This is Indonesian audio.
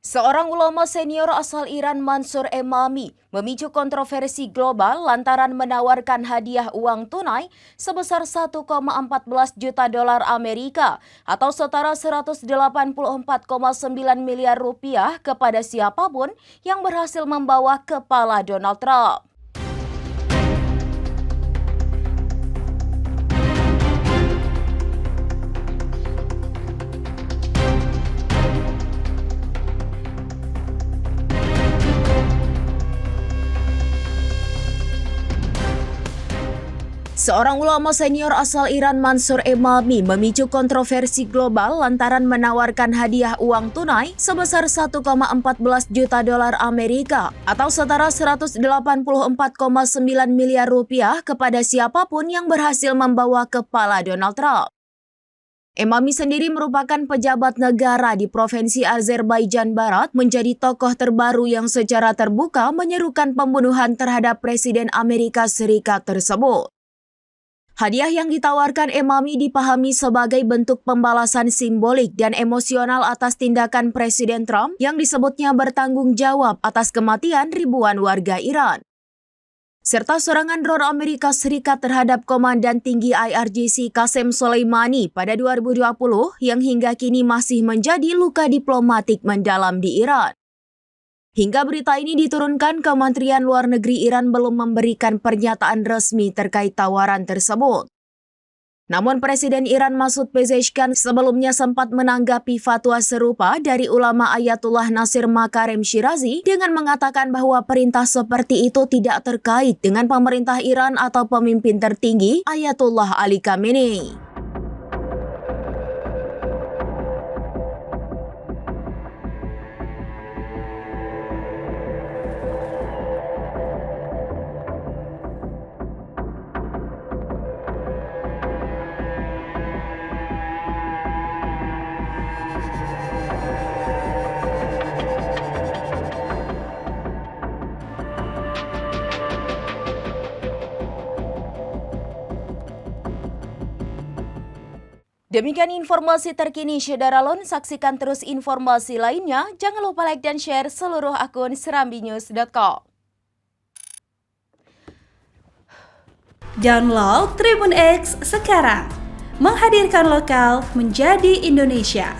Seorang ulama senior asal Iran, Mansur Emami, memicu kontroversi global lantaran menawarkan hadiah uang tunai sebesar 1,14 juta dolar Amerika atau setara 184,9 miliar rupiah kepada siapapun yang berhasil membawa kepala Donald Trump. Seorang ulama senior asal Iran, Mansur Emami, memicu kontroversi global lantaran menawarkan hadiah uang tunai sebesar 1,14 juta dolar Amerika atau setara 184,9 miliar rupiah kepada siapapun yang berhasil membawa kepala Donald Trump. Emami sendiri merupakan pejabat negara di Provinsi Azerbaijan Barat, menjadi tokoh terbaru yang secara terbuka menyerukan pembunuhan terhadap Presiden Amerika Serikat tersebut. Hadiah yang ditawarkan Emami dipahami sebagai bentuk pembalasan simbolik dan emosional atas tindakan Presiden Trump yang disebutnya bertanggung jawab atas kematian ribuan warga Iran, serta serangan drone Amerika Serikat terhadap Komandan Tinggi IRGC Qasem Soleimani pada 2020 yang hingga kini masih menjadi luka diplomatik mendalam di Iran. Hingga berita ini diturunkan, Kementerian Luar Negeri Iran belum memberikan pernyataan resmi terkait tawaran tersebut. Namun Presiden Iran Masoud Pezeshkian sebelumnya sempat menanggapi fatwa serupa dari ulama Ayatullah Nasir Makarim Shirazi dengan mengatakan bahwa perintah seperti itu tidak terkait dengan pemerintah Iran atau pemimpin tertinggi Ayatullah Ali Khamenei. Demikian informasi terkini Syederalon, saksikan terus informasi lainnya. Jangan lupa like dan share seluruh akun serambinews.com. Download Tribun X sekarang, menghadirkan lokal menjadi Indonesia.